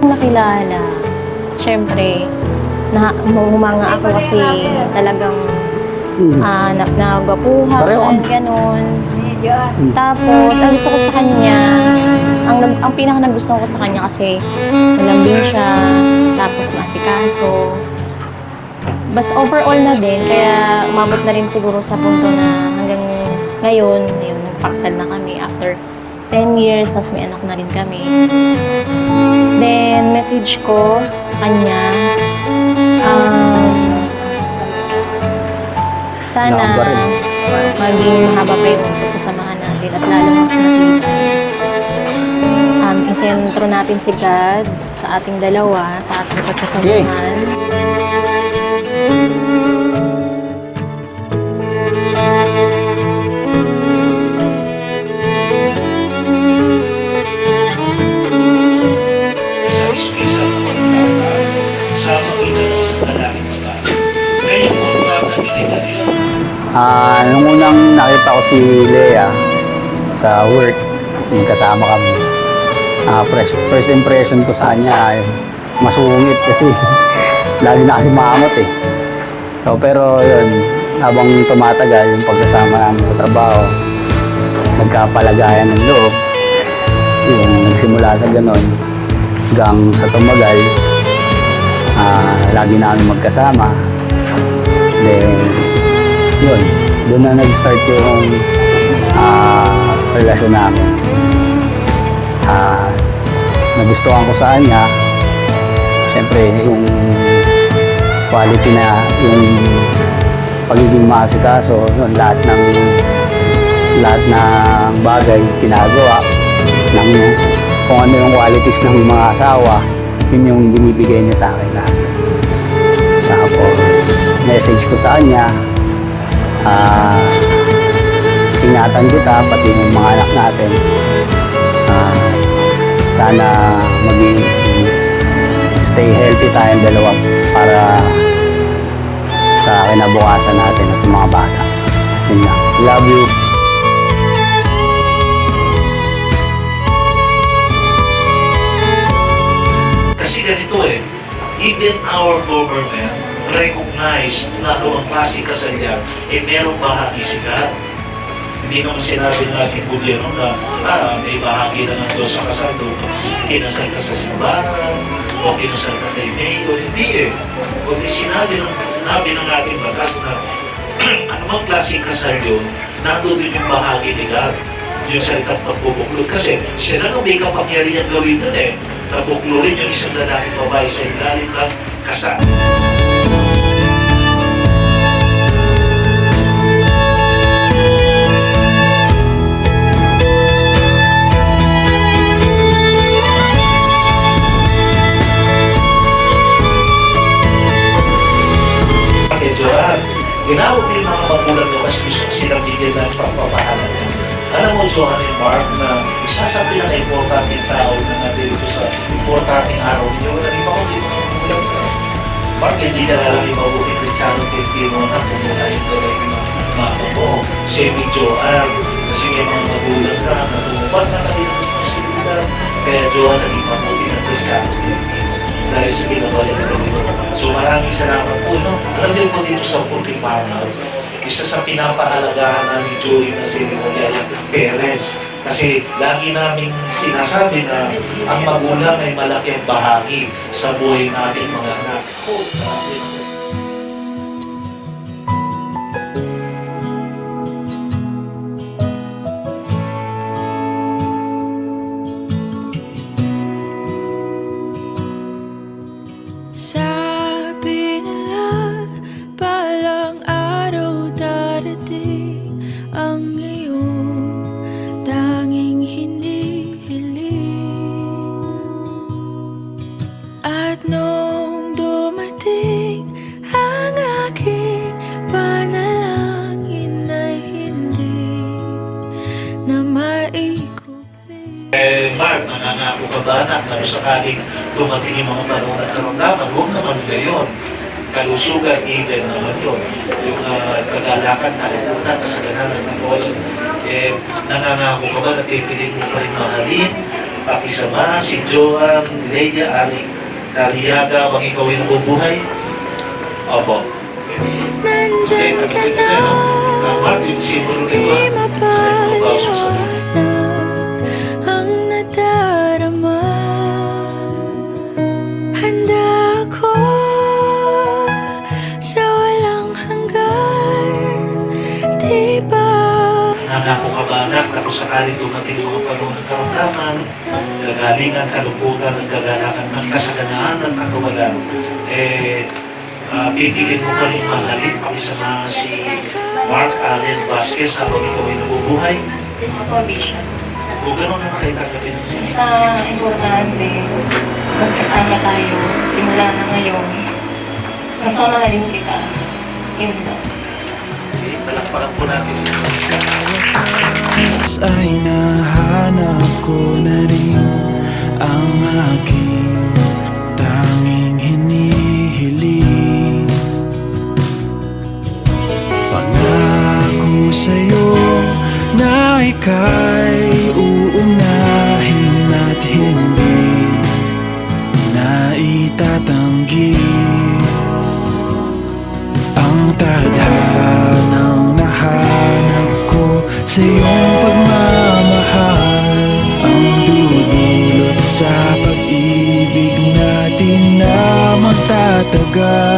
kong nakilala, syempre, humanga ako kasi talagang nagwapuhan, gano'n. Tapos, ang gusto ko sa kanya, ang pinaka nagustuhan ko sa kanya kasi malambing siya, tapos masikaso. Bas overall na din, kaya umabot na rin siguro sa punto na hanggang ngayon, yun, nagpakasal na kami after 10 years, tapos may anak na rin kami. Then, message ko sa kanya, sana maging mahaba pa yung pagsasamahan natin at lalo mas matibay. Isentro natin si God sa ating dalawa, sa ating pagsasamahan. Nung unang nakita ko si Lea sa work, magkasama kami. First impression ko sa kanya ay masungit kasi lagi na kasi makamot eh. So, pero yun, habang tumatagal yung pagsasama namin sa trabaho, nagkapalagayan ng loob. Yun, nagsimula sa ganon hanggang sa tumagal, lagi namin magkasama. Then, yun, doon na nag-start yung relasyon namin. Nagustuhan ko sa kanya, siyempre yung quality na, yung pagiging maasikaso, yun, lahat ng bagay ginagawa, ng kung ano yung qualities ng mga asawa, yun yung binibigay niya sa akin lahat. Tapos, message ko sa kanya, ingatan kita, pati yung mga anak natin. Sana maging stay healthy tayong dalawa para sa kinabukasan natin at yung mga bata. Yun lang. Love you. Kasi ganito even our government recognize na ang klase kasal yan, merong bahagi sikat. Hindi naman sinabi ng ating gobyerno na may bahagi na nando sa kasal doon. Kinasal ka sa simbahan, o kinasal ka kay Mayo. Hindi Kundi sinabi ng ating batas na anumang klase kasal yun, nando din yung bahagi ni God. Yung salitang pagbubuklod. Kasi siya na nga may kapangyarihan gawin nun nabuklurin yung isang lalaking babae sa ilalim ng kasal. Ginawag ko yung mga magulang ko kasi gusto ko silang bigyan ng pagpapahalan niya. Alam mo, Johan and Mark, na isa sa pinaka-importanting tao na natin dito sa importanting araw ninyo. Naging ako, hindi mo naman magulang ko. Mark, hindi ka lalaki mabuti Cristiano Quintino na pumunta yung gawin ng mga mo. Same with Johan, kasi may mga magulang ka na tumupad na kanilang responsibilidad. Kaya Johan, naging mabuti ng Cristiano Quintino. Dahil sa ginawa niya ng ganito. So maraming salamat po. Alam niyo po dito sa Puting Panaw, isa sa pinapahalagahan namin Joey na si Yaya Perez. Kasi lagi namin sinasabi na ang magulang ay malaking bahagi sa buhay natin mga anak. Sabi nila, balang araw darating ang iyong tanging hinihiling. At nung dumating ang aking panalangin ay hindi na maikupli. Mark, nangangako ka ba anak na sakaling dumating yung mga panahon at karamdaman, huwag naman gayon. Kalusugan, even naman yun. Yung kagalakan, nalimutan, kasalanan ng Panginoon. Nangangako ka ba na pipilit mo pa rin mahalin pakisama si Johan Leia Aliaga bang ikaw ay nabubuhay? Opo. Nandyan ka na, Mark, yung simbolo di nito sa mga kausap sa mapapanap ang nadarama. Handa ako sa walang hanggan, di ba? Nangako ka ba anak na kung sakali dumating mga panahon ng karamdaman, kagalingan, kalungkutan, nagkaganakan, ng kasaganaan at kakawalan, pipilin mo pa rin mahalin pakisama si Mark Allen Vasquez habang ikaw ay nabubuhay. Ako, Bishop. Kung gano'n na nakaitanggapin ng siya. Basta importante, magkasama tayo, simula na ngayon. Mas mamahalin kita. Insos. Palakpakan po natin siya. Ay nahanap ko na rin ang aking tanging hinihiling. Pangako sa'yo na ika'y uunahin at hindi na itatanggi ang tadhanang nahanap ko sa iyong pagmamahal, ang dudulot sa pag-ibig natin na magtatagal.